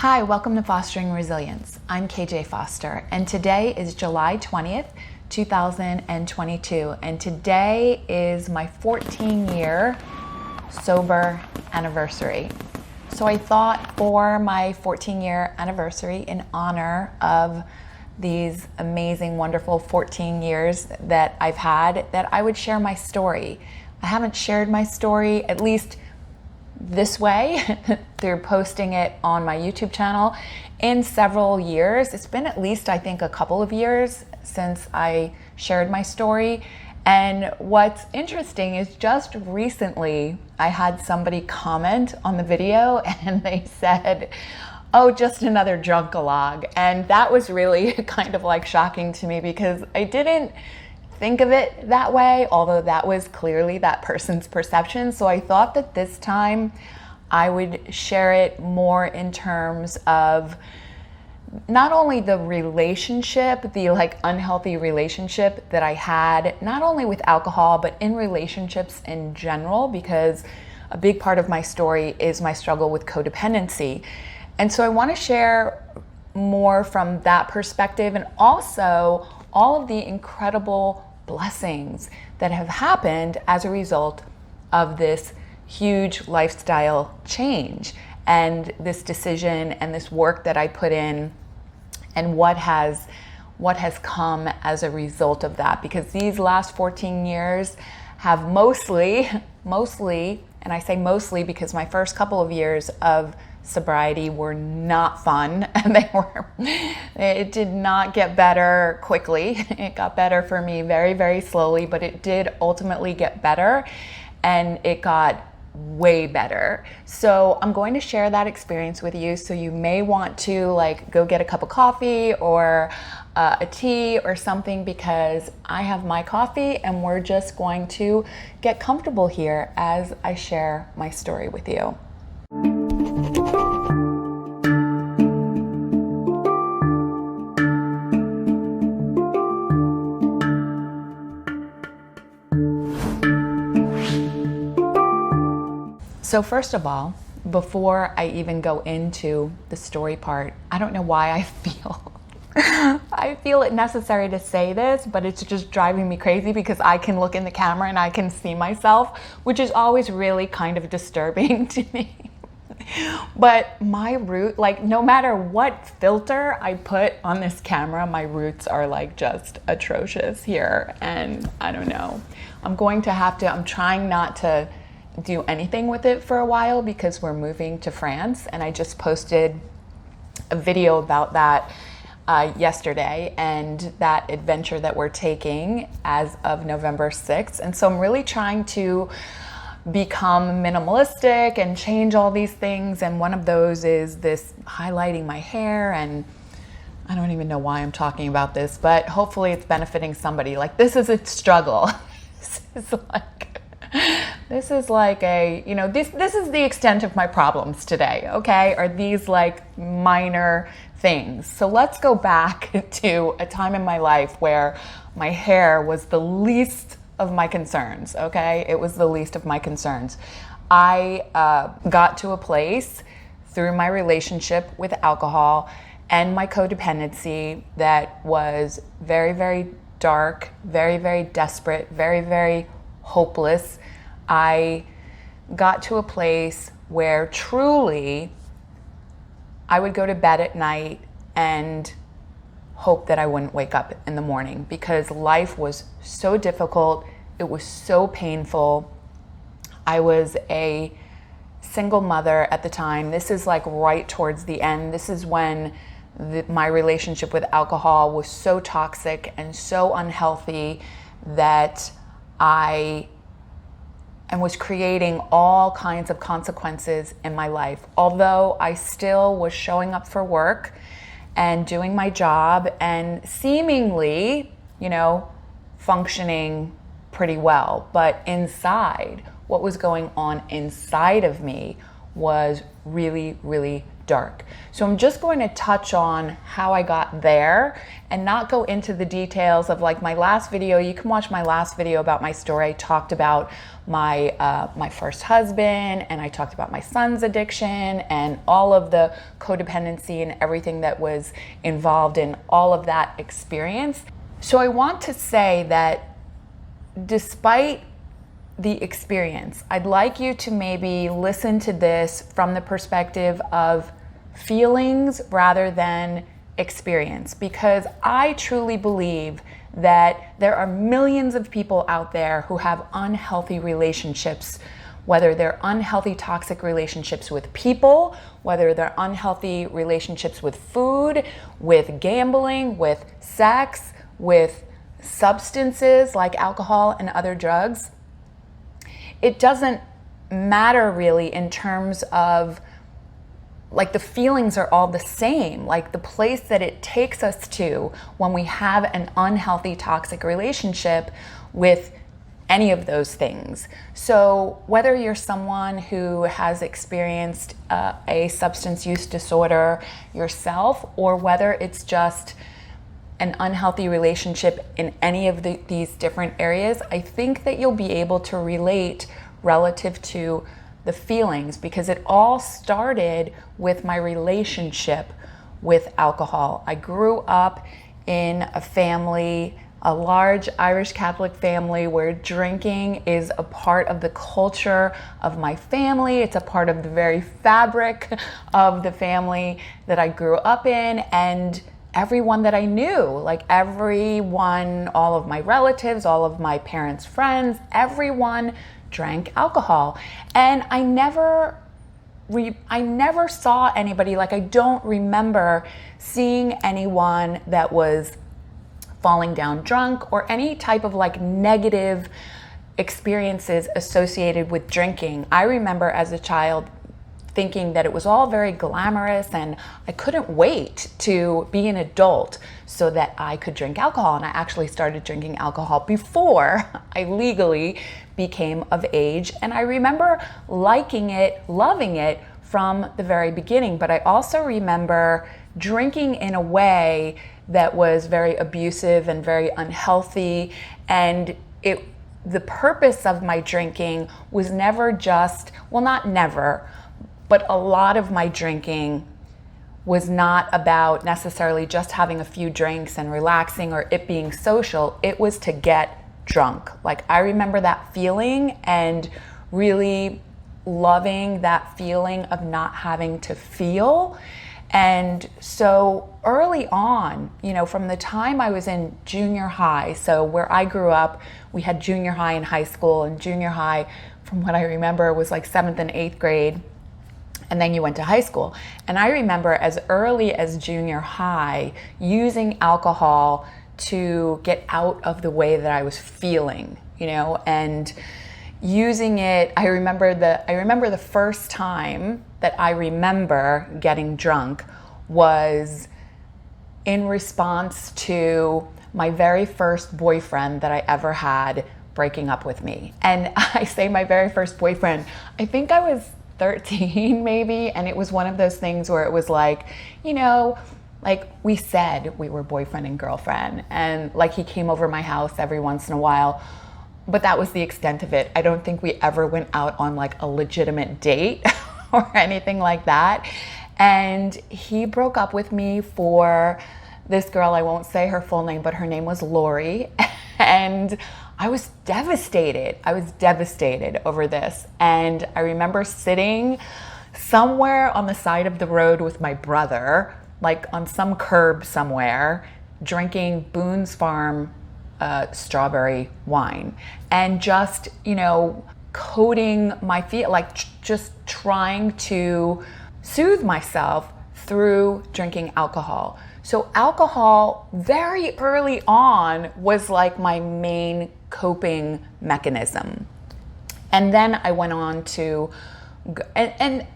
Hi, welcome to Fostering Resilience. I'm KJ Foster, and today is July 20th, 2022, and today is my 14-year sober anniversary. So I thought for my 14-year anniversary, in honor of these amazing, wonderful 14 years that I've had, that I would share my story. I haven't shared my story, at least this way, through posting it on my YouTube channel in several years. It's been at least, I think, a couple of years since I shared my story. And what's interesting is just recently I had somebody comment on the video and they said, "Oh, just another drunk-a-log." And that was really kind of like shocking to me because I didn't think of it that way, although that was clearly that person's perception. So I thought that this time I would share it more in terms of not only the relationship, the unhealthy relationship that I had, not only with alcohol, but in relationships in general, because a big part of my story is my struggle with codependency. And so I want to share more from that perspective, and also all of the incredible blessings that have happened as a result of this huge lifestyle change and this decision and this work that I put in, and what has come as a result of that. Because these last 14 years have mostly, and I say mostly because my first couple of years of sobriety were not fun, and it did not get better quickly. It got better for me very, very slowly, but it did ultimately get better, and it got way better. So I'm going to share that experience with you. So you may want to go get a cup of coffee or a tea or something, because I have my coffee and we're just going to get comfortable here as I share my story with you. So first of all, before I even go into the story part, I don't know why I feel it necessary to say this, but it's just driving me crazy because I can look in the camera and I can see myself, which is always really kind of disturbing to me. But my root, no matter what filter I put on this camera, my roots are just atrocious here. And I don't know, I'm trying not to do anything with it for a while because we're moving to France, and I just posted a video about that yesterday, and that adventure that we're taking as of November 6th. And so I'm really trying to become minimalistic and change all these things, and one of those is this highlighting my hair. And I don't even know why I'm talking about this, but hopefully it's benefiting somebody. This is a struggle. This is this is the extent of my problems today, okay? Are these minor things? So let's go back to a time in my life where my hair was the least of my concerns, okay? It was the least of my concerns. I got to a place through my relationship with alcohol and my codependency that was very, very dark, very, very desperate, very, very hopeless. I got to a place where truly I would go to bed at night and hope that I wouldn't wake up in the morning, because life was so difficult. It was so painful. I was a single mother at the time. This is right towards the end. This is when my relationship with alcohol was so toxic and so unhealthy that I was creating all kinds of consequences in my life. Although I still was showing up for work and doing my job and seemingly, functioning pretty well. But inside, what was going on inside of me was really, really dark. So I'm just going to touch on how I got there and not go into the details of like my last video. You can watch my last video about my story. I talked about my first husband, and I talked about my son's addiction and all of the codependency and everything that was involved in all of that experience. So I want to say that despite the experience, I'd like you to maybe listen to this from the perspective of feelings rather than experience, because I truly believe that there are millions of people out there who have unhealthy relationships, whether they're unhealthy toxic relationships with people, whether they're unhealthy relationships with food, with gambling, with sex, with substances like alcohol and other drugs. It doesn't matter really in terms of like the feelings are all the same, like the place that it takes us to when we have an unhealthy toxic relationship with any of those things. So whether you're someone who has experienced a substance use disorder yourself, or whether it's just an unhealthy relationship in any of these different areas, I think that you'll be able to relate relative to the feelings, because it all started with my relationship with alcohol. I grew up in a family, a large Irish Catholic family, where drinking is a part of the culture of my family. It's a part of the very fabric of the family that I grew up in, and everyone that I knew, like everyone, all of my relatives, all of my parents' friends, everyone drank alcohol. And I never saw anybody, like I don't remember seeing anyone that was falling down drunk or any type of like negative experiences associated with drinking. I remember as a child thinking that it was all very glamorous, and I couldn't wait to be an adult so that I could drink alcohol. And I actually started drinking alcohol before I legally became of age. And I remember liking it, loving it from the very beginning. But I also remember drinking in a way that was very abusive and very unhealthy. And the purpose of my drinking was never just, well, not never, but a lot of my drinking was not about necessarily just having a few drinks and relaxing or it being social. It was to get drunk. Like I remember that feeling and really loving that feeling of not having to feel. And so early on, from the time I was in junior high, so where I grew up, we had junior high and high school, and junior high, from what I remember, was like 7th and 8th grade. And then you went to high school. And I remember as early as junior high using alcohol to get out of the way that I was feeling, and using it. I remember the first time that I remember getting drunk was in response to my very first boyfriend that I ever had breaking up with me. And I say my very first boyfriend, I think I was 13 maybe, and it was one of those things where it was like, like we said we were boyfriend and girlfriend, and like he came over my house every once in a while, but that was the extent of it. I don't think we ever went out on like a legitimate date or anything like that. And he broke up with me for this girl, I won't say her full name, but her name was Lori. And I was devastated. Over this. And I remember sitting somewhere on the side of the road with my brother, like on some curb somewhere, drinking Boone's Farm strawberry wine, and just, coating my feet, like just trying to soothe myself through drinking alcohol. So alcohol very early on was like my main coping mechanism. And then I went on to, and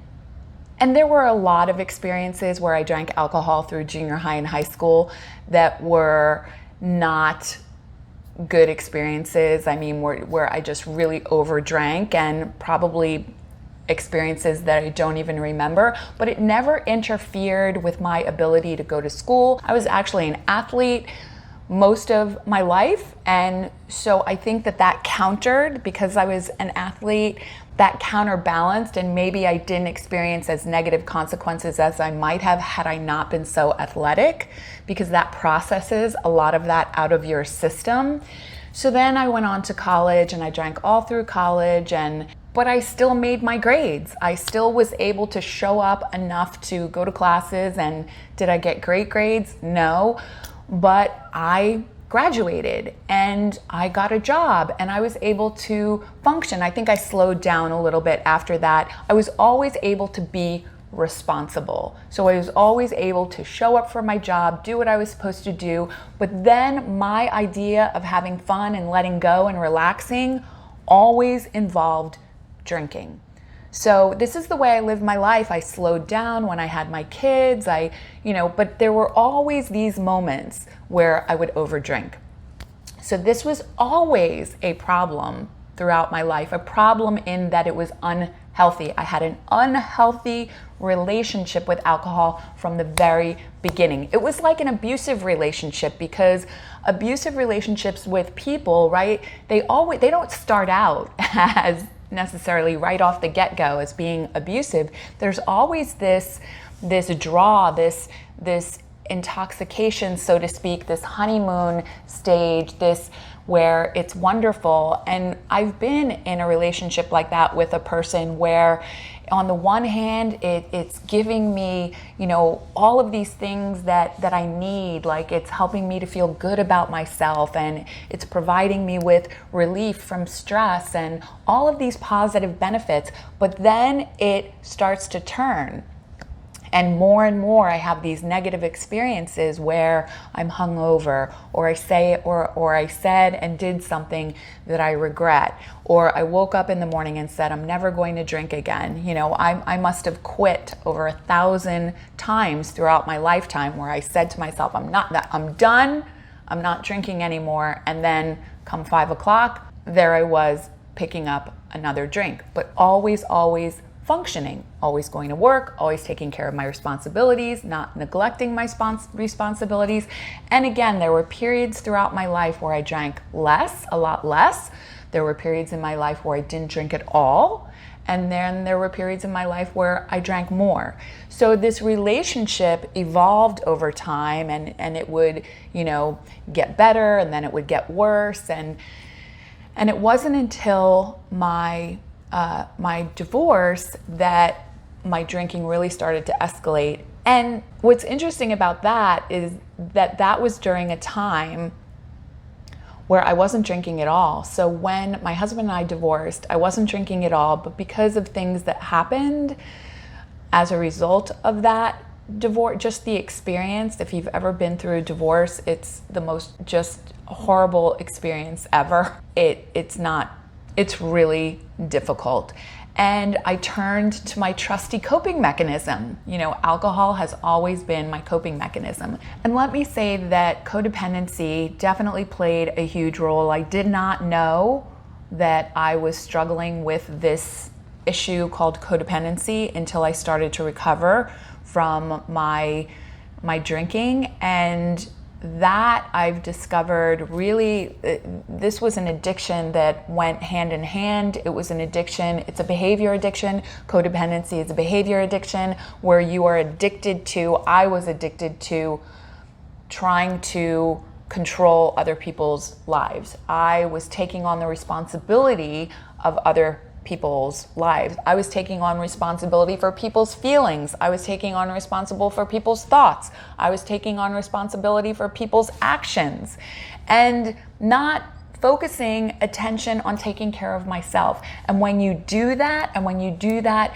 there were a lot of experiences where I drank alcohol through junior high and high school that were not good experiences. I mean, where I just really overdrank and probably experiences that I don't even remember, but it never interfered with my ability to go to school. I was actually an athlete most of my life, and so I think that countered, because I was an athlete, that counterbalanced, and maybe I didn't experience as negative consequences as I might have had I not been so athletic, because that processes a lot of that out of your system. So then I went on to college, and I drank all through college, but I still made my grades. I still was able to show up enough to go to classes. And did I get great grades? No, but I graduated and I got a job and I was able to function. I think I slowed down a little bit after that. I was always able to be responsible. So I was always able to show up for my job, do what I was supposed to do. But then my idea of having fun and letting go and relaxing always involved drinking. So this is the way I lived my life. I slowed down when I had my kids. But there were always these moments where I would overdrink. So this was always a problem throughout my life, a problem in that it was unhealthy. I had an unhealthy relationship with alcohol from the very beginning. It was like an abusive relationship, because abusive relationships with people, right? They don't start out as necessarily right off the get-go as being abusive. There's always this draw, this intoxication, so to speak, this honeymoon stage, this where it's wonderful. And I've been in a relationship like that with a person where on the one hand, it's giving me, all of these things that I need, like it's helping me to feel good about myself, and it's providing me with relief from stress and all of these positive benefits. But then it starts to turn. And more I have these negative experiences where I'm hungover, or I say or I said and did something that I regret, or I woke up in the morning and said I'm never going to drink again. I must have quit over 1,000 times throughout my lifetime where I said to myself, I'm done, I'm not drinking anymore. And then come 5 o'clock, there I was picking up another drink, but always functioning, always going to work, always taking care of my responsibilities, not neglecting my responsibilities. And again, there were periods throughout my life where I drank less, a lot less. There were periods in my life where I didn't drink at all. And then there were periods in my life where I drank more. So this relationship evolved over time, and it would, get better, and then it would get worse. And it wasn't until my divorce that my drinking really started to escalate. And what's interesting about that is that was during a time where I wasn't drinking at all. So when my husband and I divorced, I wasn't drinking at all, but because of things that happened as a result of that divorce, just the experience, if you've ever been through a divorce, it's the most just horrible experience ever. It's really difficult. And I turned to my trusty coping mechanism. Alcohol has always been my coping mechanism. And let me say that codependency definitely played a huge role. I did not know that I was struggling with this issue called codependency until I started to recover from my drinking. And that I've discovered really, this was an addiction that went hand in hand. It was an addiction. It's a behavior addiction. Codependency is a behavior addiction where you are addicted to, I was addicted to trying to control other people's lives. I was taking on the responsibility of other people's lives. I was taking on responsibility for people's feelings. I was taking on responsible for people's thoughts. I was taking on responsibility for people's actions, and not focusing attention on taking care of myself. And when you do that,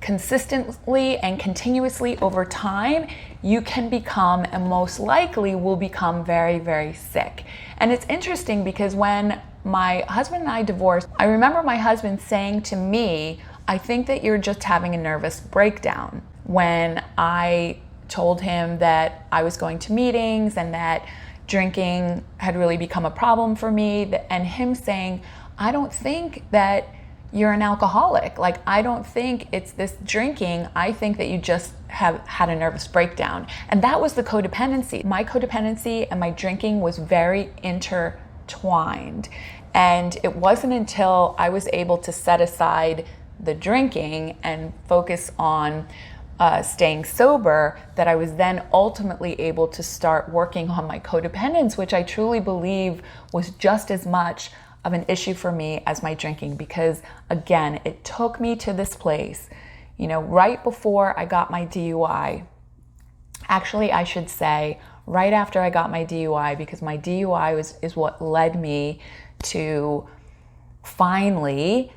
consistently and continuously over time, you can become, and most likely will become, very, very sick. And it's interesting because when my husband and I divorced, I remember my husband saying to me, I think that you're just having a nervous breakdown. When I told him that I was going to meetings and that drinking had really become a problem for me, and him saying, I don't think that you're an alcoholic. Like, I don't think it's this drinking. I think that you just have had a nervous breakdown. And that was the codependency. My codependency and my drinking was very intertwined. And it wasn't until I was able to set aside the drinking and focus on staying sober that I was then ultimately able to start working on my codependence, which I truly believe was just as much of an issue for me as my drinking, because again, it took me to this place, right before I got my DUI. Actually, I should say right after I got my DUI, because my DUI is what led me to finally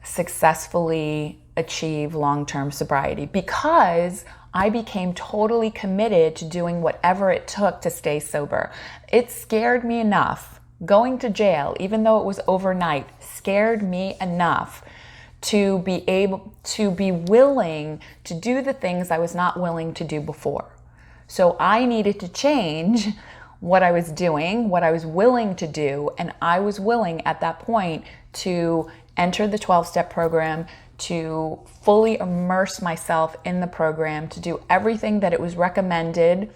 successfully achieve long-term sobriety, because I became totally committed to doing whatever it took to stay sober. It scared me enough. Going to jail, even though it was overnight, scared me enough to be willing to do the things I was not willing to do before. So I needed to change what I was doing, what I was willing to do, and I was willing at that point to enter the 12-step program, to fully immerse myself in the program, to do everything that it was recommended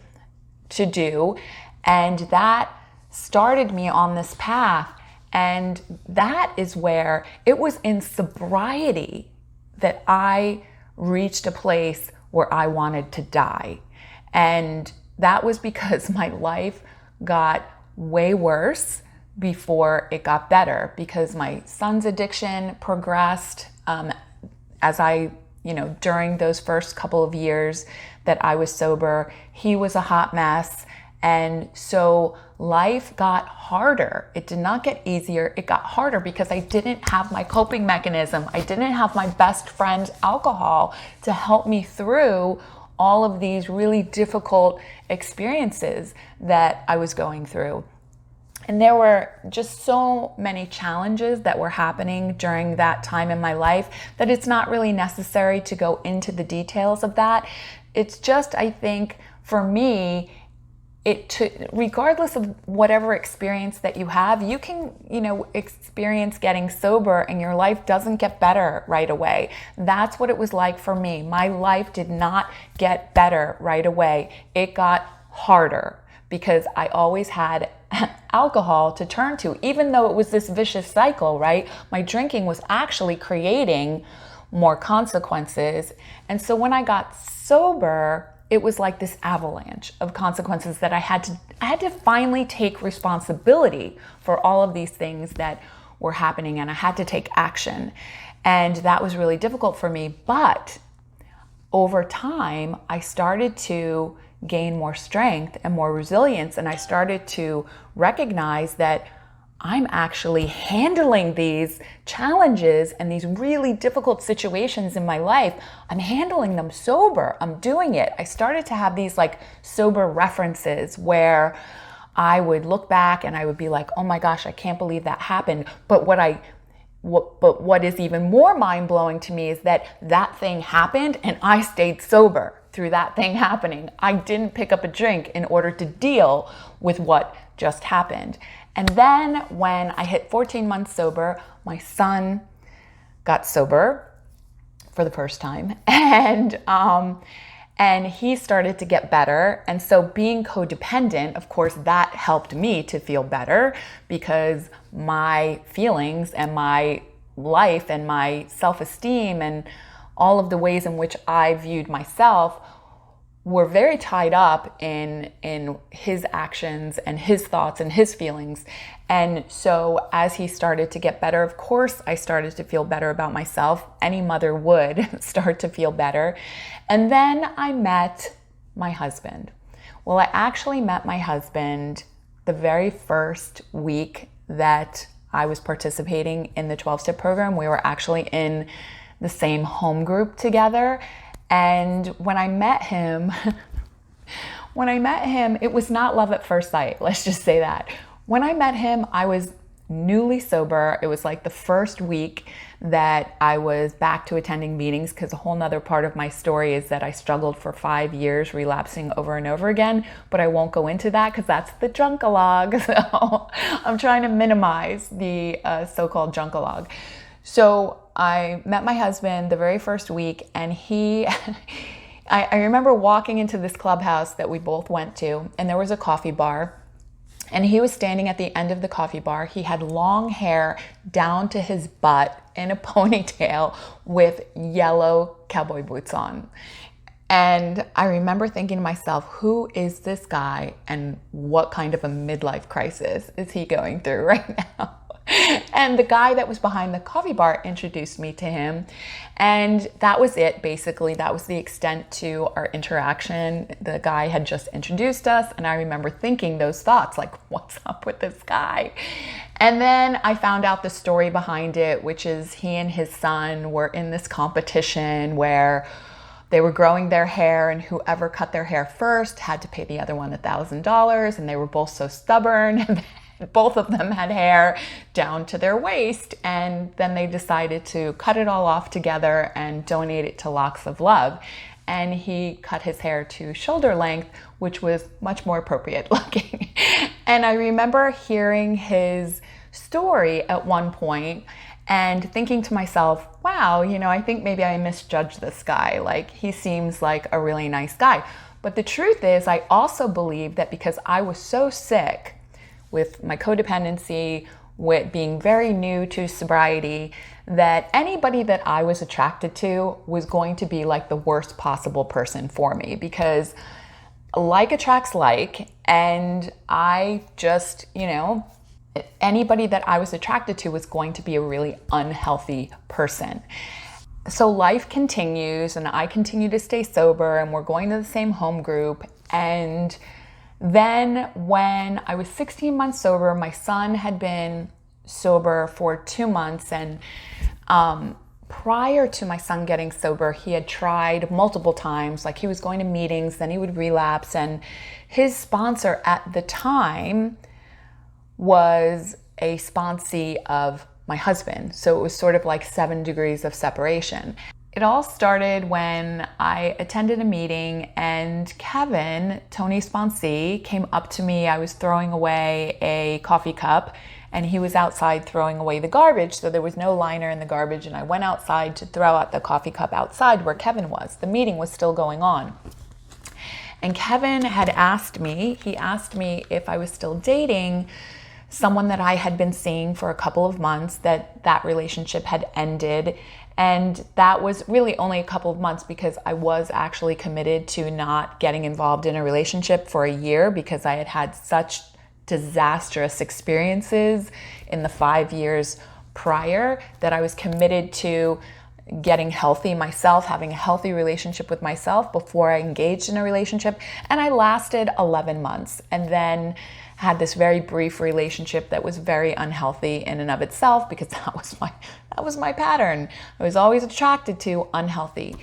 to do, and that started me on this path. And that is where it was in sobriety that I reached a place where I wanted to die. And that was because my life got way worse before it got better, because my son's addiction progressed as I, during those first couple of years that I was sober. He was a hot mess. And so life got harder. It did not get easier. It got harder because I didn't have my coping mechanism. I didn't have my best friend, alcohol, to help me through all of these really difficult experiences that I was going through. And there were just so many challenges that were happening during that time in my life that it's not really necessary to go into the details of that. It's just, I think, for me, regardless of whatever experience that you have, you can, experience getting sober and your life doesn't get better right away. That's what it was like for me. My life did not get better right away. It got harder because I always had alcohol to turn to, even though it was this vicious cycle, right? My drinking was actually creating more consequences. And so when I got sober, it was like this avalanche of consequences that I had to finally take responsibility for all of these things that were happening, and I had to take action. And that was really difficult for me. But over time, I started to gain more strength and more resilience, and I started to recognize that I'm actually handling these challenges and these really difficult situations in my life. I'm handling them sober. I'm doing it. I started to have these sober references where I would look back and I would be like, oh my gosh, I can't believe that happened. But what is even more mind-blowing to me is that thing happened and I stayed sober through that thing happening. I didn't pick up a drink in order to deal with what just happened. And then when I hit 14 months sober, my son got sober for the first time, and he started to get better. And so being codependent, of course, that helped me to feel better, because my feelings and my life and my self-esteem and all of the ways in which I viewed myself were very tied up in his actions and his thoughts and his feelings. And so as he started to get better, of course, I started to feel better about myself. Any mother would start to feel better. And then I met my husband. Well, I actually met my husband the very first week that I was participating in the 12-step program. We were actually in the same home group together. And when I met him, it was not love at first sight. Let's just say that. When I met him, I was newly sober. It was like the first week that I was back to attending meetings, because a whole nother part of my story is that I struggled for 5 years, relapsing over and over again, but I won't go into that because that's the drunk-a-log. So I'm trying to minimize the so-called drunk-a-log. So I met my husband the very first week, and I remember walking into this clubhouse that we both went to, and there was a coffee bar. And he was standing at the end of the coffee bar. He had long hair down to his butt in a ponytail with yellow cowboy boots on. And I remember thinking to myself, who is this guy and what kind of a midlife crisis is he going through right now? And the guy that was behind the coffee bar introduced me to him. And that was it, basically. That was the extent to our interaction. The guy had just introduced us, and I remember thinking those thoughts, like, what's up with this guy? And then I found out the story behind it, which is he and his son were in this competition where they were growing their hair, and whoever cut their hair first had to pay the other one $1,000, and they were both so stubborn. Both of them had hair down to their waist, and then they decided to cut it all off together and donate it to Locks of Love. And he cut his hair to shoulder length, which was much more appropriate looking. And I remember hearing his story at one point and thinking to myself, wow, I think maybe I misjudged this guy. Like, he seems like a really nice guy. But the truth is, I also believe that because I was so sick with my codependency, with being very new to sobriety, that anybody that I was attracted to was going to be like the worst possible person for me, because like attracts like, and I just, anybody that I was attracted to was going to be a really unhealthy person. So life continues, and I continue to stay sober, and we're going to the same home group. And then when I was 16 months sober, my son had been sober for 2 months. And prior to my son getting sober, he had tried multiple times. Like, he was going to meetings, then he would relapse. And his sponsor at the time was a sponsee of my husband. So it was sort of like 7 degrees of separation. It all started when I attended a meeting, and Kevin, Tony's sponsee, came up to me. I was throwing away a coffee cup, and he was outside throwing away the garbage, so there was no liner in the garbage, and I went outside to throw out the coffee cup outside where Kevin was. The meeting was still going on. And Kevin had asked me if I was still dating someone that I had been seeing for a couple of months, that relationship had ended. And that was really only a couple of months, because I was actually committed to not getting involved in a relationship for a year, because I had had such disastrous experiences in the 5 years prior that I was committed to getting healthy myself, having a healthy relationship with myself before I engaged in a relationship. And I lasted 11 months and then had this very brief relationship that was very unhealthy in and of itself, because that was my pattern. I was always attracted to unhealthy.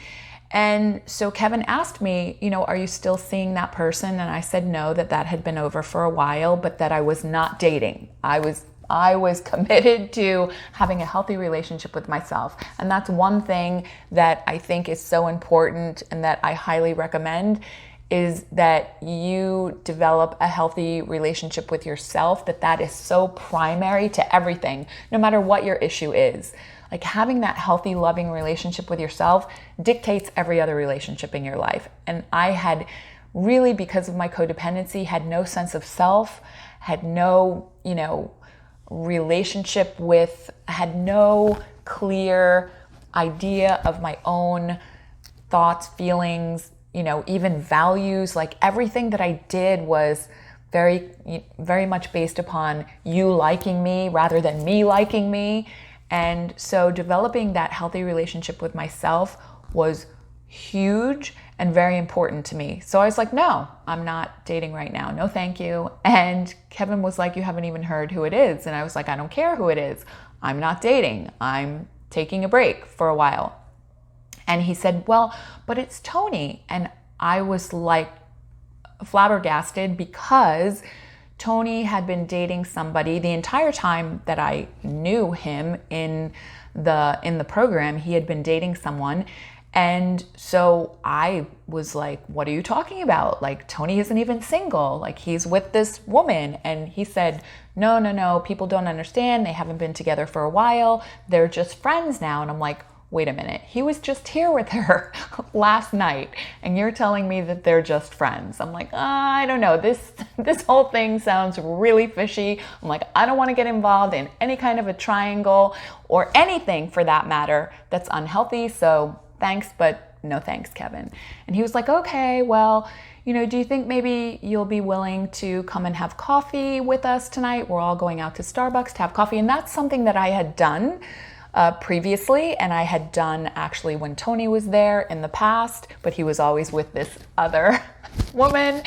And so Kevin asked me, are you still seeing that person? And I said no, that had been over for a while, but that I was not dating. I was committed to having a healthy relationship with myself. And that's one thing that I think is so important and that I highly recommend, is that you develop a healthy relationship with yourself, that is so primary to everything, no matter what your issue is. Like, having that healthy, loving relationship with yourself dictates every other relationship in your life. And I had really, because of my codependency, had no sense of self, had no, relationship with, had no clear idea of my own thoughts, feelings, even values. Like, everything that I did was very, very much based upon you liking me rather than me liking me. And so developing that healthy relationship with myself was huge and very important to me. So I was like, no, I'm not dating right now. No, thank you. And Kevin was like, you haven't even heard who it is. And I was like, I don't care who it is. I'm not dating. I'm taking a break for a while. And he said, well, but it's Tony. And I was like flabbergasted, because Tony had been dating somebody the entire time that I knew him in the program. He had been dating someone, And so I was like, what are you talking about? Like, Tony isn't even single. Like, he's with this woman. And he said, no, people don't understand. They haven't been together for a while. They're just friends now. And I'm like, wait a minute. He was just here with her last night, and you're telling me that they're just friends. I'm like, I don't know. This whole thing sounds really fishy. I'm like, I don't want to get involved in any kind of a triangle or anything for that matter that's unhealthy. So thanks, but no thanks, Kevin. And he was like, okay, well, do you think maybe you'll be willing to come and have coffee with us tonight? We're all going out to Starbucks to have coffee. And that's something that I had done previously, and I had done actually when Tony was there in the past, but he was always with this other woman.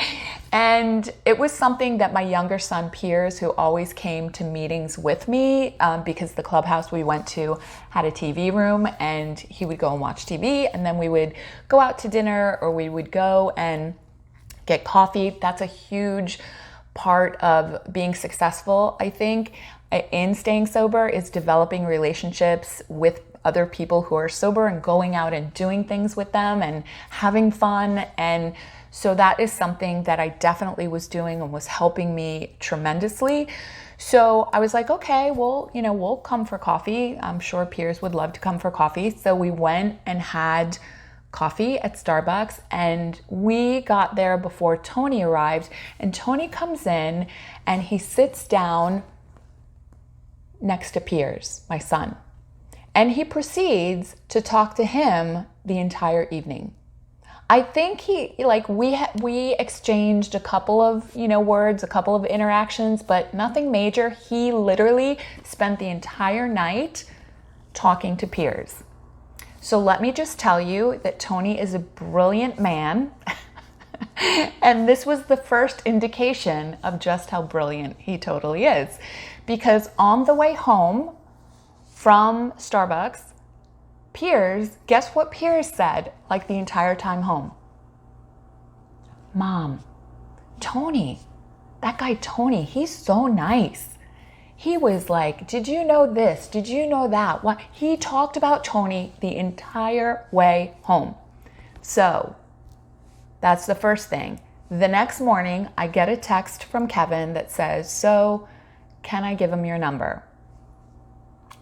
And it was something that my younger son Piers, who always came to meetings with me because the clubhouse we went to had a TV room, and he would go and watch TV, and then we would go out to dinner, or we would go and get coffee. That's a huge part of being successful, I think, in staying sober, is developing relationships with other people who are sober and going out and doing things with them and having fun. And so that is something that I definitely was doing and was helping me tremendously. So I was like, okay, well, we'll come for coffee. I'm sure Piers would love to come for coffee. So we went and had coffee at Starbucks, and we got there before Tony arrived. And Tony comes in and he sits down next to Piers, my son. And he proceeds to talk to him the entire evening. I think we exchanged a couple of, words, a couple of interactions, but nothing major. He literally spent the entire night talking to Piers. So let me just tell you that Tony is a brilliant man. And this was the first indication of just how brilliant he totally is. Because on the way home from Starbucks, Piers, guess what Piers said like the entire time home? Mom, Tony, that guy Tony, he's so nice. He was like, did you know this? Did you know that? What? He talked about Tony the entire way home. So that's the first thing. The next morning, I get a text from Kevin that says, so can I give him your number?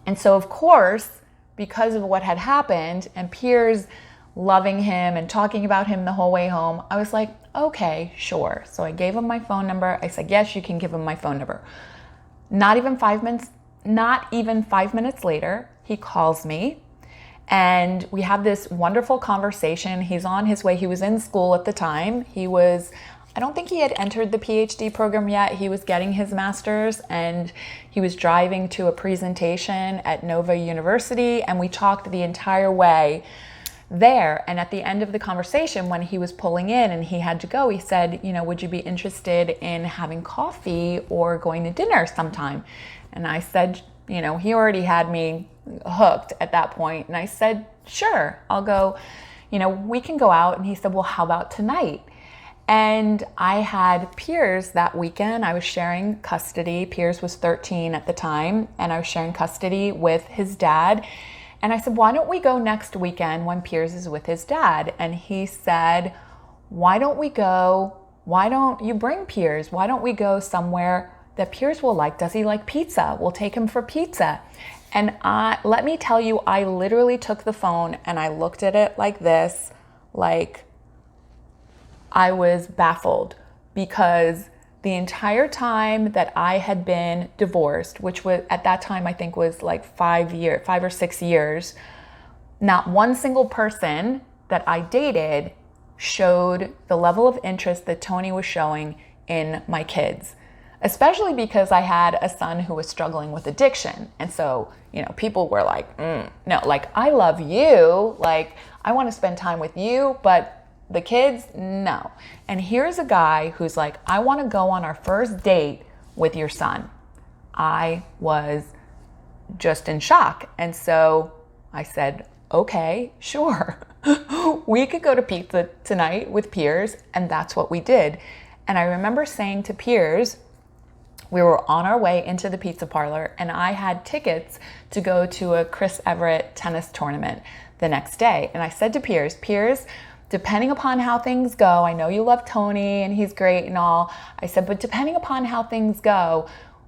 And so, of course, because of what had happened and Piers loving him and talking about him the whole way home, I was like, okay, sure. So I gave him my phone number. I said, yes, you can give him my phone number. Not even 5 minutes later, he calls me and we have this wonderful conversation. He's on his way. He was in school at the time. I don't think he had entered the PhD program yet. He was getting his master's, and he was driving to a presentation at Nova University, and we talked the entire way there. And at the end of the conversation, when he was pulling in and he had to go, he said, would you be interested in having coffee or going to dinner sometime? And I said, he already had me hooked at that point. And I said, sure, I'll go, we can go out. And he said, well, how about tonight? And I had Piers that weekend. I was sharing custody. Piers was 13 at the time, and I was sharing custody with his dad. And I said, why don't we go next weekend when Piers is with his dad? And he said, why don't you bring Piers? Why don't we go somewhere that Piers will like? Does he like pizza? We'll take him for pizza. And let me tell you, I literally took the phone and I looked at it like this, like I was baffled, because the entire time that I had been divorced, which was at that time I think was like 5 or 6 years, not one single person that I dated showed the level of interest that Tony was showing in my kids, especially because I had a son who was struggling with addiction. And so, people were like, no, like, I love you, like, I want to spend time with you, but the kids, no. And here's a guy who's like, I want to go on our first date with your son. I was just in shock. And so I said, okay, sure. We could go to pizza tonight with Piers. And that's what we did. And I remember saying to Piers, we were on our way into the pizza parlor, and I had tickets to go to a Chris Everett tennis tournament the next day. And I said to Piers, depending upon how things go, I know you love Tony and he's great and all. I said, but depending upon how things go,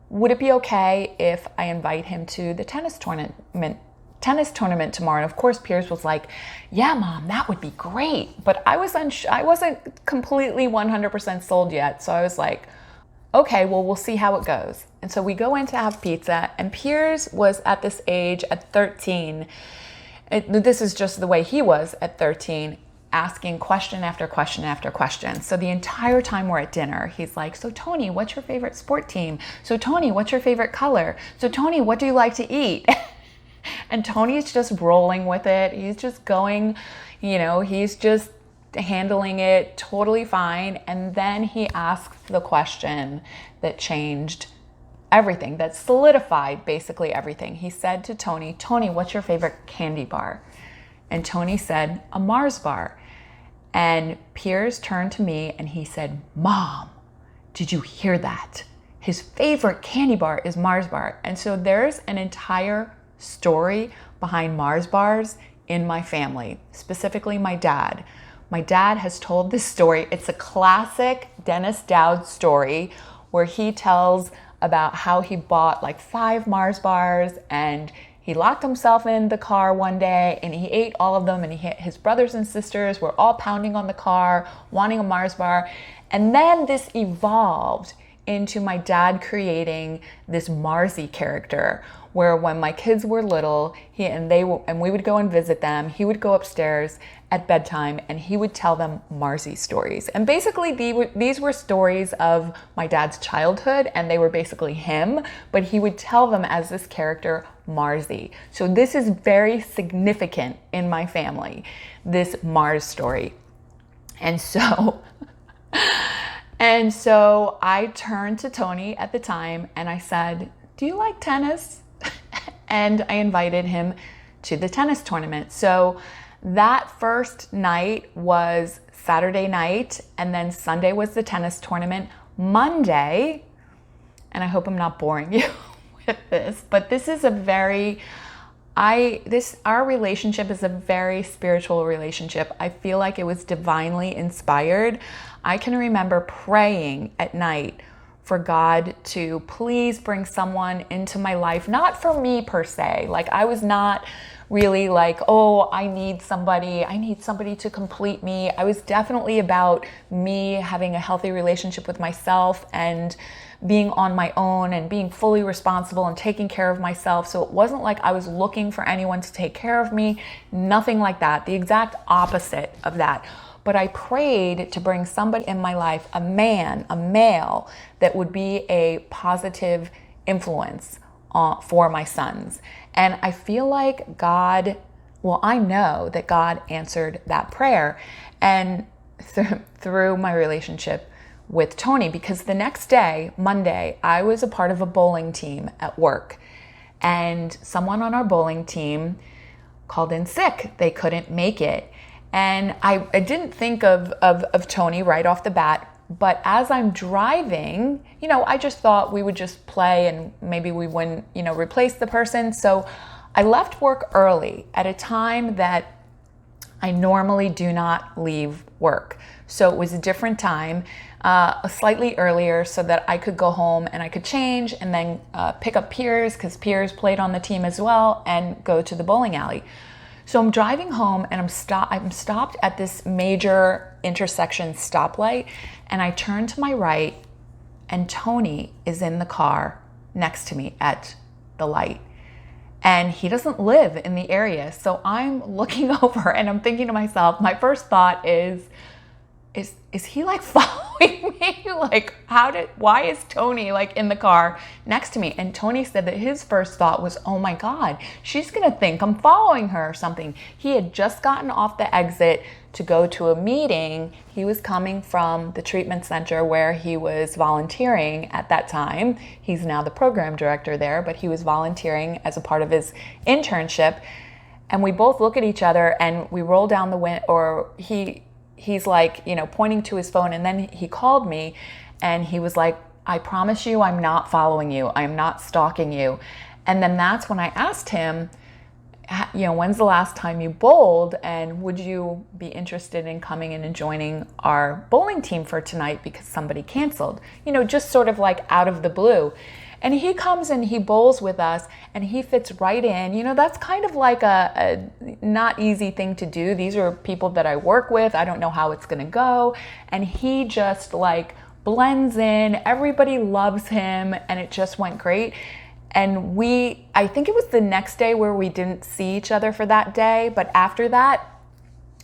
would it be okay if I invite him to the tennis tournament tomorrow? And of course, Piers was like, yeah, Mom, that would be great. But I wasn't completely 100% sold yet. So I was like, okay, well, we'll see how it goes. And so we go in to have pizza, and Piers was at this age at 13. This is just the way he was at 13, asking question after question after question. So the entire time we're at dinner, he's like, so Tony, what's your favorite sport team? So Tony, what's your favorite color? So Tony, what do you like to eat? And Tony's just rolling with it. He's just going, he's just handling it totally fine. And then he asked the question that changed everything, that solidified basically everything. He said to Tony, what's your favorite candy bar? And Tony said, a Mars bar. And Piers turned to me and he said, Mom, did you hear that? His favorite candy bar is Mars bar. And so there's an entire story behind Mars bars in my family, specifically my dad. My dad has told this story. It's a classic Dennis Dowd story where he tells about how he bought like 5 Mars bars and he locked himself in the car one day and he ate all of them, and his brothers and sisters were all pounding on the car wanting a Mars bar. And then this evolved into my dad creating this Marsy character where when my kids were little, we would go and visit them, he would go upstairs at bedtime and he would tell them Marsy stories. And basically these were stories of my dad's childhood, and they were basically him, but he would tell them as this character Marsy. So this is very significant in my family, this Mars story. And so I turned to Tony at the time and I said, do you like tennis? And I invited him to the tennis tournament. So that first night was Saturday night, and then Sunday was the tennis tournament. Monday, and I hope I'm not boring you with this, but this is our relationship is a very spiritual relationship. I feel like it was divinely inspired. I can remember praying at night for God to please bring someone into my life, not for me per se. Like I was not really like, oh, I need somebody to complete me. I was definitely about me having a healthy relationship with myself and being on my own and being fully responsible and taking care of myself. So it wasn't like I was looking for anyone to take care of me, nothing like that. The exact opposite of that. But I prayed to bring somebody in my life, a male, that would be a positive influence for my sons. And I feel like I know that God answered that prayer. And through my relationship with Tony, because the next day, Monday, I was a part of a bowling team at work. And someone on our bowling team called in sick. They couldn't make it. And I didn't think of Tony right off the bat, but as I'm driving, I just thought we would just play and maybe we wouldn't, replace the person. So I left work early at a time that I normally do not leave work. So it was a different time, slightly earlier, so that I could go home and I could change and then pick up Piers, because Piers played on the team as well, and go to the bowling alley. So I'm driving home and I'm stopped at this major intersection stoplight, and I turn to my right and Tony is in the car next to me at the light. And he doesn't live in the area. So I'm looking over and I'm thinking to myself, my first thought is he like following me? Like why is Tony like in the car next to me? And Tony said that his first thought was, oh my God, she's gonna think I'm following her or something. He had just gotten off the exit to go to a meeting. He was coming from the treatment center where he was volunteering at that time. He's now the program director there, but he was volunteering as a part of his internship. And we both look at each other and we roll down the window, or he's like, pointing to his phone, and then he called me and he was like, I promise you I'm not following you. I'm not stalking you. And then that's when I asked him, when's the last time you bowled, and would you be interested in coming in and joining our bowling team for tonight because somebody canceled? Just sort of like out of the blue. And he comes and he bowls with us, and he fits right in. That's kind of like a not easy thing to do. These are people that I work with. I don't know how it's going to go. And he just like blends in. Everybody loves him, and it just went great. And I think it was the next day where we didn't see each other for that day. But after that,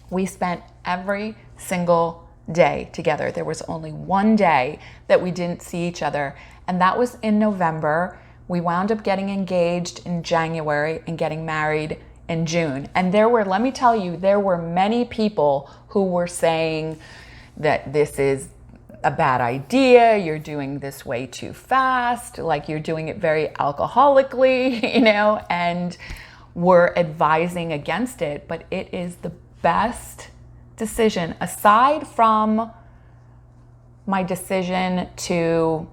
we spent every single day together. There was only one day that we didn't see each other, and that was in November. We wound up getting engaged in January and getting married in June. And let me tell you, there were many people who were saying that this is a bad idea, you're doing this way too fast, like you're doing it very alcoholically, and were advising against it. But it is the best decision, aside from my decision to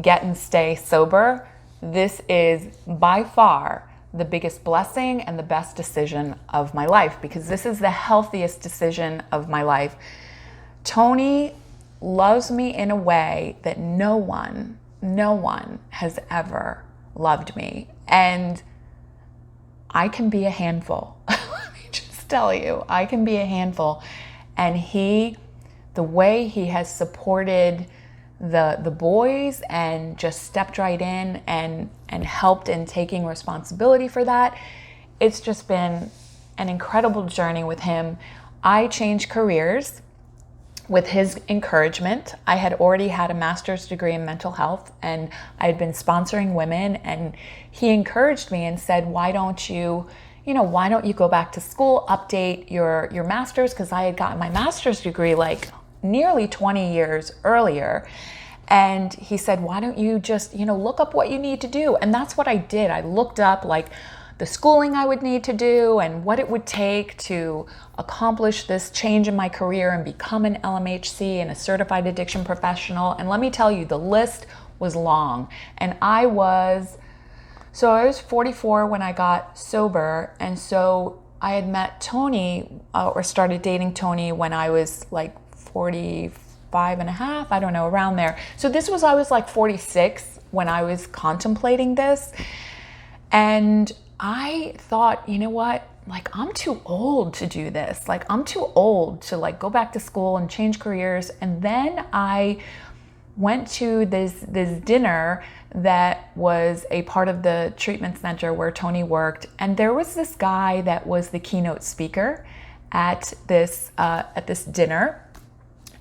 get and stay sober. This is by far the biggest blessing and the best decision of my life, because this is the healthiest decision of my life. Tony loves me in a way that no one has ever loved me. And I can be a handful. Let me just tell you, I can be a handful. And the way he has supported the boys and just stepped right in and helped in taking responsibility for that, it's just been an incredible journey with him. I changed careers with his encouragement. I had already had a master's degree in mental health, and I had been sponsoring women, and he encouraged me and said, why don't you go back to school, update your master's? Because I had gotten my master's degree like nearly 20 years earlier. And he said, why don't you just, look up what you need to do? And that's what I did. I looked up like the schooling I would need to do and what it would take to accomplish this change in my career and become an LMHC and a certified addiction professional. And let me tell you, the list was long. And I was 44 when I got sober. And so I had met Tony or started dating Tony when I was like 45 and a half, I don't know, around there. So I was like 46 when I was contemplating this. And I thought, you know what? Like, I'm too old to do this. Like, I'm too old to like go back to school and change careers. And then I went to this dinner that was a part of the treatment center where Tony worked. And there was this guy that was the keynote speaker at this dinner.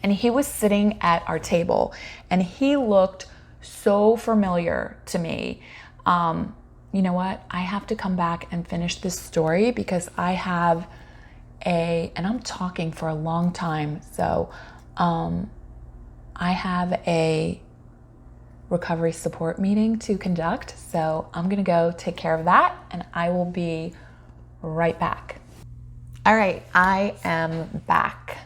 And he was sitting at our table, and he looked so familiar to me. You know what? I have to come back and finish this story because I have and I'm talking for a long time. So I have a recovery support meeting to conduct. So I'm going to go take care of that, and I will be right back. All right, I am back.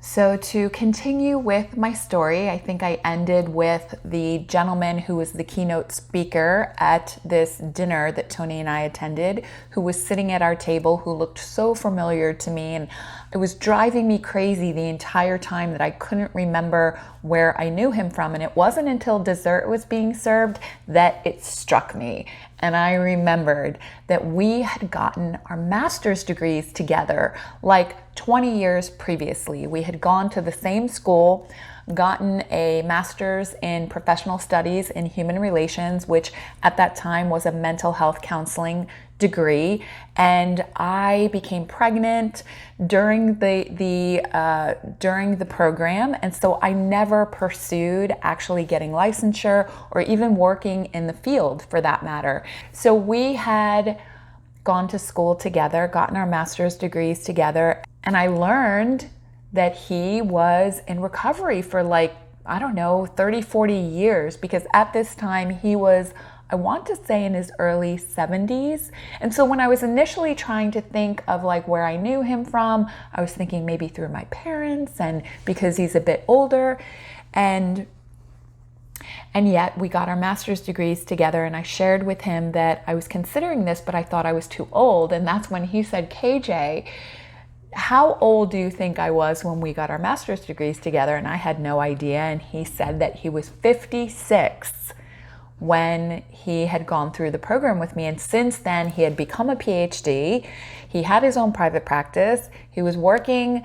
So to continue with my story, I think I ended with the gentleman who was the keynote speaker at this dinner that Tony and I attended, who was sitting at our table, who looked so familiar to me. And it was driving me crazy the entire time that I couldn't remember where I knew him from. And it wasn't until dessert was being served that it struck me. And I remembered that we had gotten our master's degrees together like 20 years previously. We had gone to the same school, gotten a master's in professional studies in human relations, which at that time was a mental health counseling degree. And I became pregnant during the program, and so I never pursued actually getting licensure or even working in the field for that matter. So we had gone to school together, gotten our master's degrees together, and I learned that he was in recovery for 30, 40 years, because at this time he was, I want to say, in his early 70s. And so when I was initially trying to think of where I knew him from, I was thinking maybe through my parents and because he's a bit older. And And yet we got our master's degrees together, and I shared with him that I was considering this, but I thought I was too old. And that's when he said, KJ, how old do you think I was when we got our master's degrees together? And I had no idea. And he said that he was 56 when he had gone through the program with me. And since then, he had become a PhD. He had his own private practice. He was working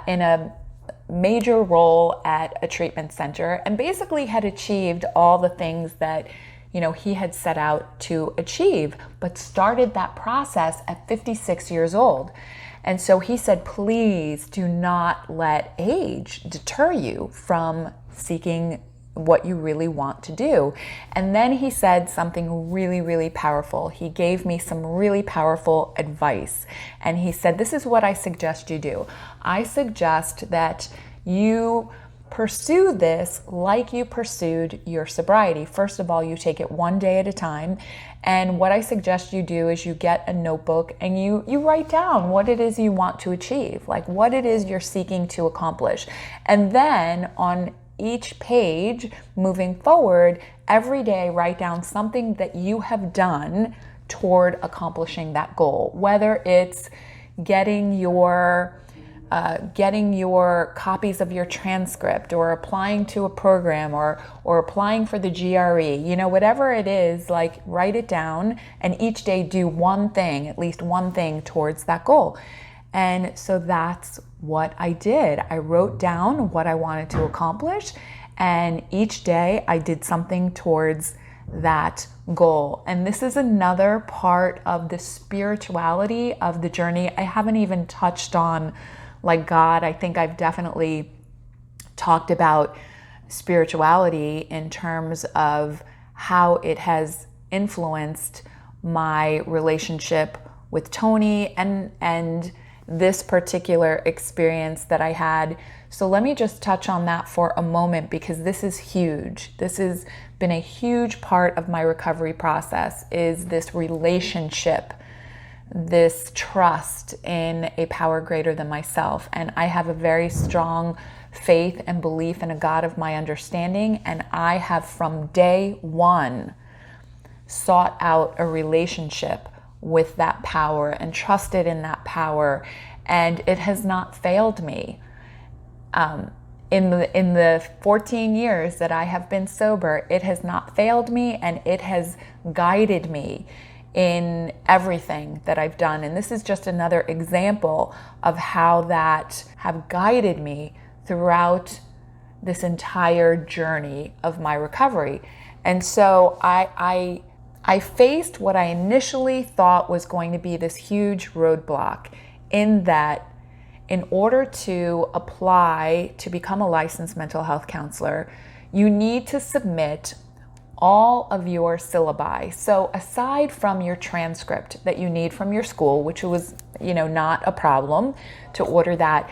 in a major role at a treatment center, and basically had achieved all the things that he had set out to achieve, but started that process at 56 years old. And so he said, please do not let age deter you from seeking what you really want to do. And then he said something really, really powerful. He gave me some really powerful advice. And he said, this is what I suggest you do. I suggest that you pursue this like you pursued your sobriety. First of all, you take it one day at a time. And what I suggest you do is you get a notebook and you write down what it is you want to achieve, like what it is you're seeking to accomplish. And then on each page moving forward, every day write down something that you have done toward accomplishing that goal, whether it's getting your copies of your transcript, or applying to a program, or applying for the GRE, whatever it is, like write it down and each day do one thing, at least one thing towards that goal. And so that's what I did. I wrote down what I wanted to accomplish, and each day I did something towards that goal. And this is another part of the spirituality of the journey. I haven't even touched on like God. I think I've definitely talked about spirituality in terms of how it has influenced my relationship with Tony and this particular experience that I had. So let me just touch on that for a moment, because this is huge. This has been a huge part of my recovery process, is this relationship, this trust in a power greater than myself. And I have a very strong faith and belief in a God of my understanding. And I have from day one sought out a relationship with that power and trusted in that power. And it has not failed me. In the 14 years that I have been sober, it has not failed me, and it has guided me in everything that I've done. And this is just another example of how that have guided me throughout this entire journey of my recovery. And so I faced what I initially thought was going to be this huge roadblock, in that in order to apply to become a licensed mental health counselor, you need to submit all of your syllabi. So aside from your transcript that you need from your school, which was, not a problem to order that,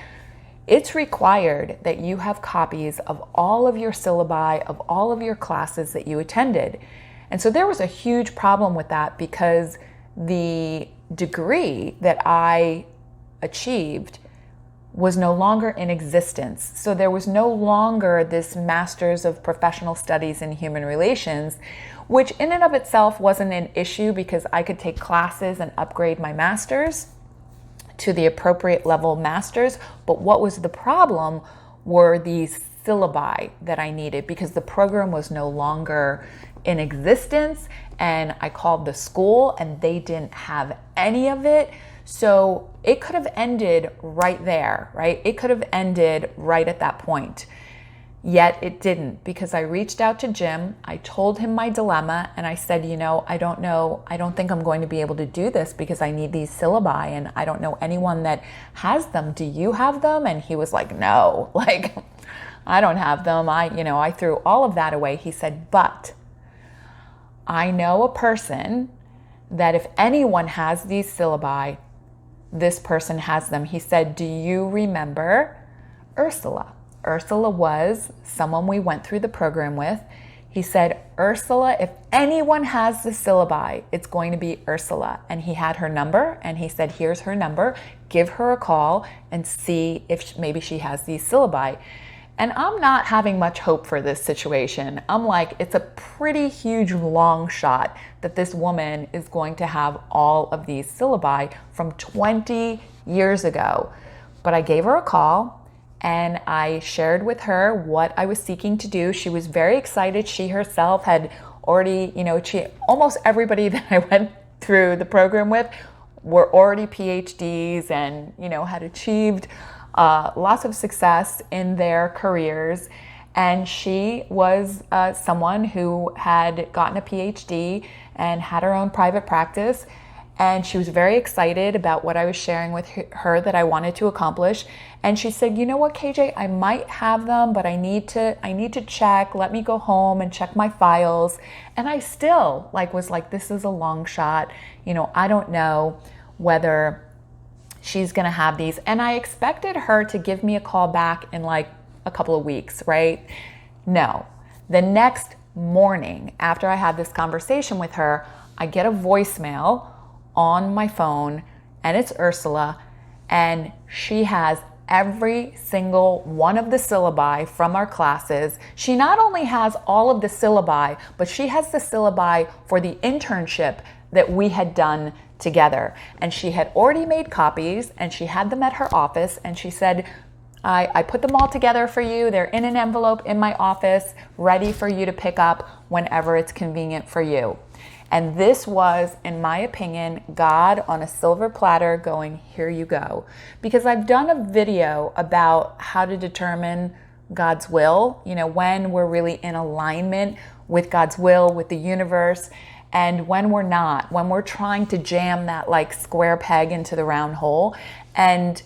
it's required that you have copies of all of your syllabi of all of your classes that you attended. And so there was a huge problem with that, because the degree that I achieved was no longer in existence. So there was no longer this Master's of Professional Studies in Human Relations, which in and of itself wasn't an issue, because I could take classes and upgrade my master's to the appropriate level master's. But what was the problem were these syllabi that I needed, because the program was no longer in existence. And I called the school and they didn't have any of it. So it could have ended right there, right? It could have ended right at that point. Yet it didn't, because I reached out to Jim. I told him my dilemma, and I said, I don't think I'm going to be able to do this, because I need these syllabi and I don't know anyone that has them. Do you have them? And he was like, no, I don't have them. I threw all of that away. He said, but I know a person that if anyone has these syllabi, this person has them. He said, do you remember Ursula? Ursula was someone we went through the program with. He said, Ursula, if anyone has the syllabi, it's going to be Ursula. And he had her number, and he said, here's her number. Give her a call and see if maybe she has these syllabi. And I'm not having much hope for this situation. I'm like, it's a pretty huge long shot that this woman is going to have all of these syllabi from 20 years ago. But I gave her a call and I shared with her what I was seeking to do. She was very excited. She herself had already, almost everybody that I went through the program with were already PhDs and, had achieved lots of success in their careers. And she was someone who had gotten a PhD and had her own private practice. And she was very excited about what I was sharing with her that I wanted to accomplish. And she said, you know what, KJ, I might have them, but I need to check. Let me go home and check my files. And I still was like, this is a long shot. I don't know whether she's going to have these. And I expected her to give me a call back in a couple of weeks, right? No. The next morning after I had this conversation with her, I get a voicemail on my phone, and it's Ursula, and she has every single one of the syllabi from our classes. She not only has all of the syllabi, but she has the syllabi for the internship that we had done together. And she had already made copies, and she had them at her office, and she said, I put them all together for you. They're in an envelope in my office, ready for you to pick up whenever it's convenient for you. And this was, in my opinion, God on a silver platter going, here you go. Because I've done a video about how to determine God's will, when we're really in alignment with God's will, with the universe, and when we're not, when we're trying to jam that square peg into the round hole. And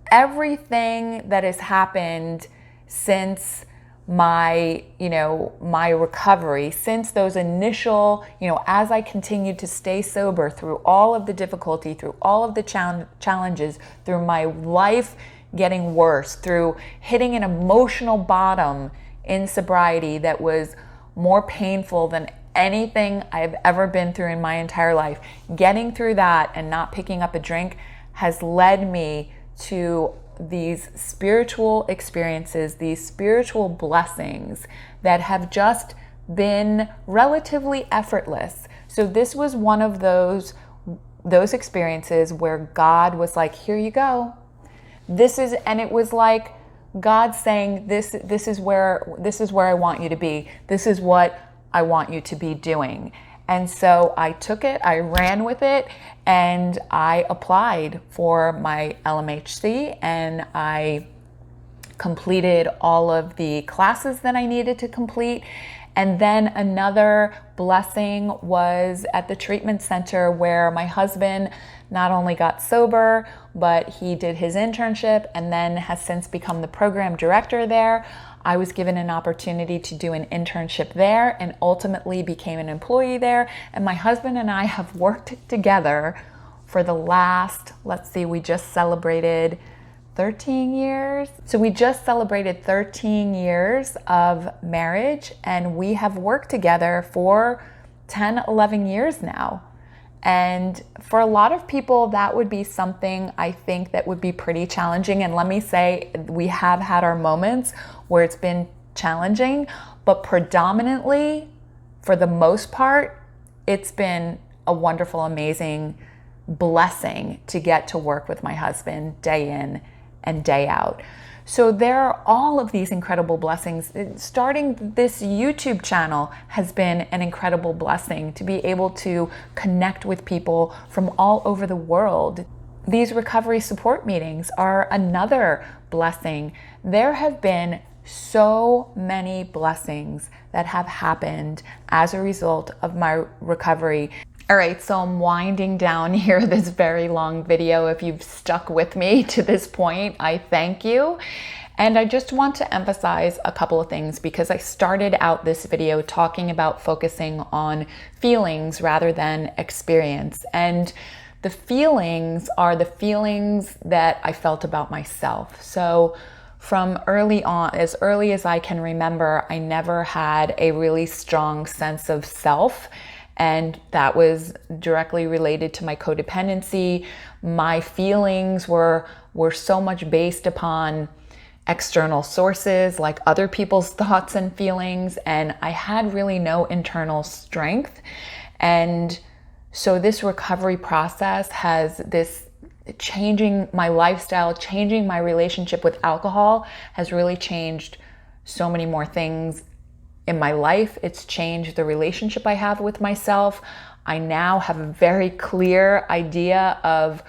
everything that has happened since my recovery, since those initial, as I continued to stay sober through all of the difficulty, through all of the challenges, through my life getting worse, through hitting an emotional bottom in sobriety that was more painful than anything I've ever been through in my entire life. Getting through that and not picking up a drink has led me to these spiritual experiences, these spiritual blessings that have just been relatively effortless. So this was one of those experiences where God was like, here you go. And it was like God saying, this is where I want you to be. This is what I want you to be doing. And so I took it, I ran with it, and I applied for my LMHC, and I completed all of the classes that I needed to complete. And then another blessing was at the treatment center where my husband not only got sober, but he did his internship and then has since become the program director there. I was given an opportunity to do an internship there and ultimately became an employee there. And my husband and I have worked together for the last, we just celebrated 13 years. So we just celebrated 13 years of marriage, and we have worked together for 10, 11 years now. And for a lot of people, that would be something I think that would be pretty challenging. And let me say, we have had our moments where it's been challenging, but predominantly, for the most part, it's been a wonderful, amazing blessing to get to work with my husband day in and day out. So there are all of these incredible blessings. Starting this YouTube channel has been an incredible blessing to be able to connect with people from all over the world. These recovery support meetings are another blessing. There have been so many blessings that have happened as a result of my recovery. All right, so I'm winding down here this very long video. If you've stuck with me to this point, I thank you. And I just want to emphasize a couple of things because I started out this video talking about focusing on feelings rather than experience. And the feelings are the feelings that I felt about myself. So from early on, as early as I can remember, I never had a really strong sense of self. And that was directly related to my codependency. My feelings were so much based upon external sources like other people's thoughts and feelings, and I had really no internal strength. And so this recovery process has this changing my lifestyle, changing my relationship with alcohol has really changed so many more things in my life. It's changed the relationship I have with myself. I now have a very clear idea of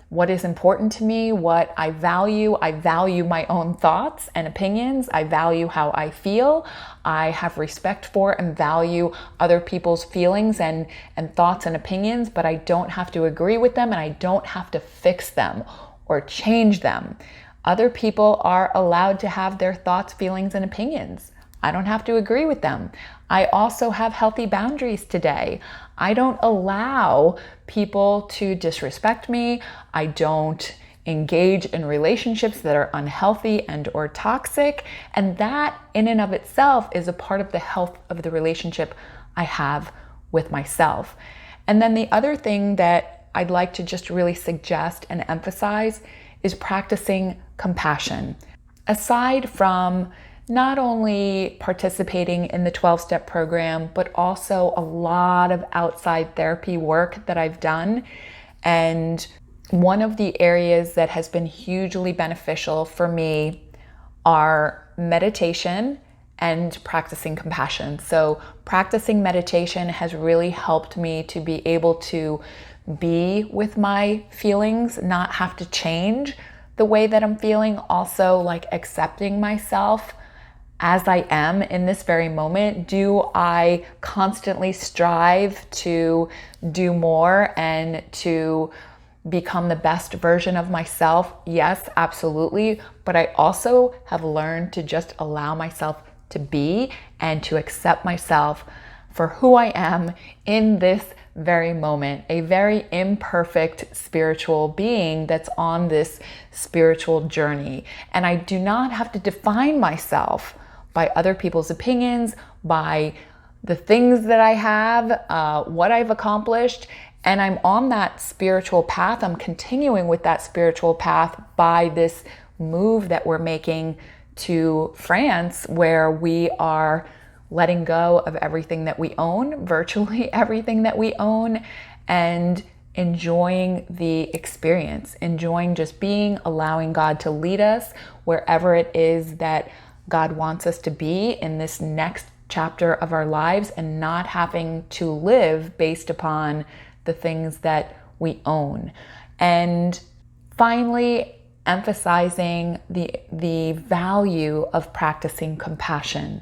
what is important to me, what I value. I value my own thoughts and opinions. I value how I feel. I have respect for and value other people's feelings and thoughts and opinions, but I don't have to agree with them and I don't have to fix them or change them. Other people are allowed to have their thoughts, feelings, and opinions. I don't have to agree with them. I also have healthy boundaries today. I don't allow people to disrespect me. I don't engage in relationships that are unhealthy and or toxic. And that in and of itself is a part of the health of the relationship I have with myself. And then the other thing that I'd like to just really suggest and emphasize is practicing compassion. Aside from not only participating in the 12-step program, but also a lot of outside therapy work that I've done. And one of the areas that has been hugely beneficial for me are meditation and practicing compassion. So practicing meditation has really helped me to be able to be with my feelings, not have to change the way that I'm feeling. Also, like accepting myself as I am in this very moment. Do I constantly strive to do more and to become the best version of myself? Yes, absolutely. But I also have learned to just allow myself to be and to accept myself for who I am in this very moment, a very imperfect spiritual being that's on this spiritual journey. And I do not have to define myself by other people's opinions, by the things that I have, what I've accomplished. And I'm on that spiritual path. I'm continuing with that spiritual path by this move that we're making to France, where we are letting go of everything that we own, virtually everything that we own, and enjoying the experience, enjoying just being, allowing God to lead us wherever it is that God wants us to be in this next chapter of our lives, and not having to live based upon the things that we own. And finally, emphasizing the value of practicing compassion.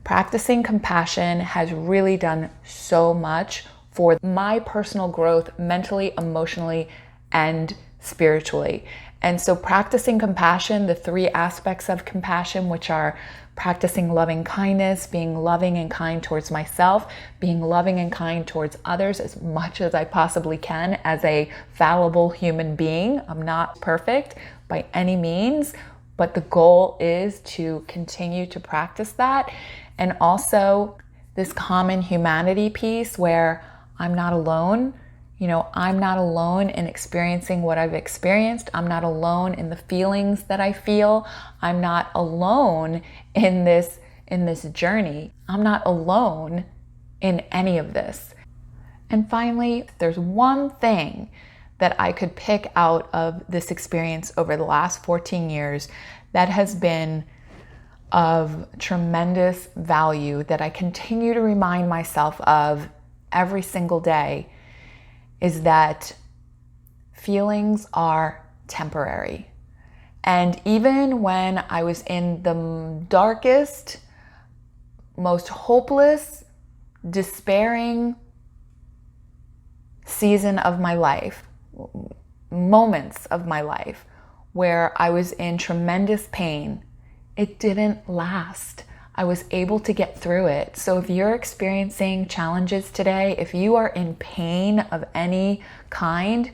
Practicing compassion has really done so much for my personal growth mentally, emotionally, and spiritually. And so practicing compassion, the three aspects of compassion, which are practicing loving kindness, being loving and kind towards myself, being loving and kind towards others as much as I possibly can as a fallible human being. I'm not perfect by any means, but the goal is to continue to practice that. And also this common humanity piece where I'm not alone. You know, I'm not alone in experiencing what I've experienced. I'm not alone in the feelings that I feel. I'm not alone in this journey. I'm not alone in any of this. And finally, there's one thing that I could pick out of this experience over the last 14 years that has been of tremendous value, that I continue to remind myself of every single day, is that feelings are temporary. And even when I was in the darkest, most hopeless, despairing season of my life, moments of my life, where I was in tremendous pain, it didn't last. I was able to get through it. So if you're experiencing challenges today, if you are in pain of any kind,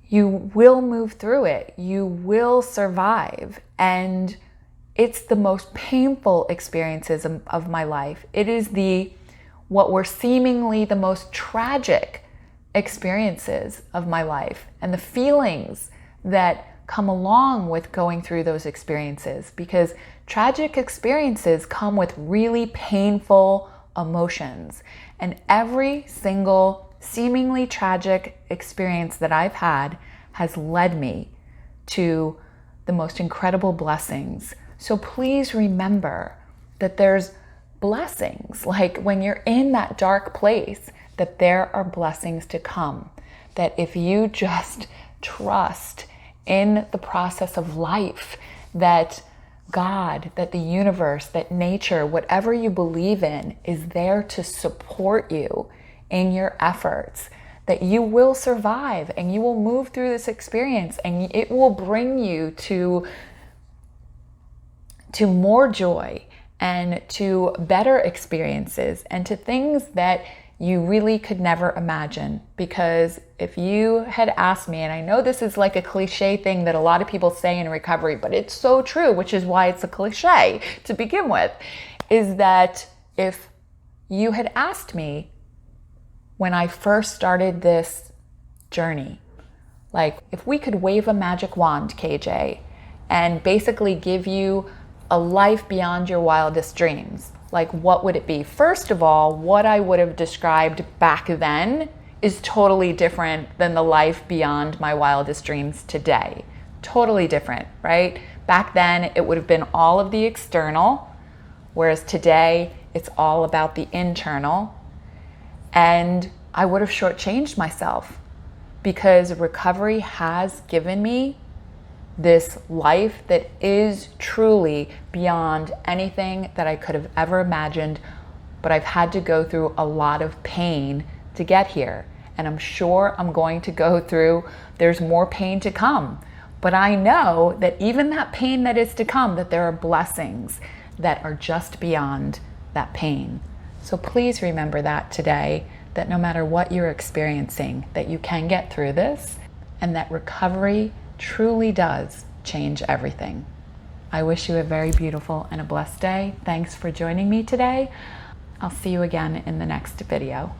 you will move through it. You will survive. And it's the most painful experiences of my life. It is what were seemingly the most tragic experiences of my life, and the feelings that come along with going through those experiences, because tragic experiences come with really painful emotions. And every single seemingly tragic experience that I've had has led me to the most incredible blessings. So please remember that there's blessings. Like when you're in that dark place, that there are blessings to come. That if you just trust in the process of life, that God, that the universe, that nature, whatever you believe in, is there to support you in your efforts, that you will survive and you will move through this experience, and it will bring you to more joy and to better experiences and to things that you really could never imagine. Because if you had asked me, and I know this is like a cliche thing that a lot of people say in recovery, but it's so true, which is why it's a cliche to begin with, is that if you had asked me when I first started this journey, like if we could wave a magic wand, KJ, and basically give you a life beyond your wildest dreams, like what would it be? First of all, what I would have described back then is totally different than the life beyond my wildest dreams today. Totally different, right? Back then, it would have been all of the external, whereas today, it's all about the internal. And I would have shortchanged myself, because recovery has given me this life that is truly beyond anything that I could have ever imagined. But I've had to go through a lot of pain to get here. And I'm sure I'm going to go through, there's more pain to come. But I know that even that pain that is to come, that there are blessings that are just beyond that pain. So please remember that today, that no matter what you're experiencing, that you can get through this, and that recovery truly does change everything. I wish you a very beautiful and a blessed day. Thanks for joining me today. I'll see you again in the next video.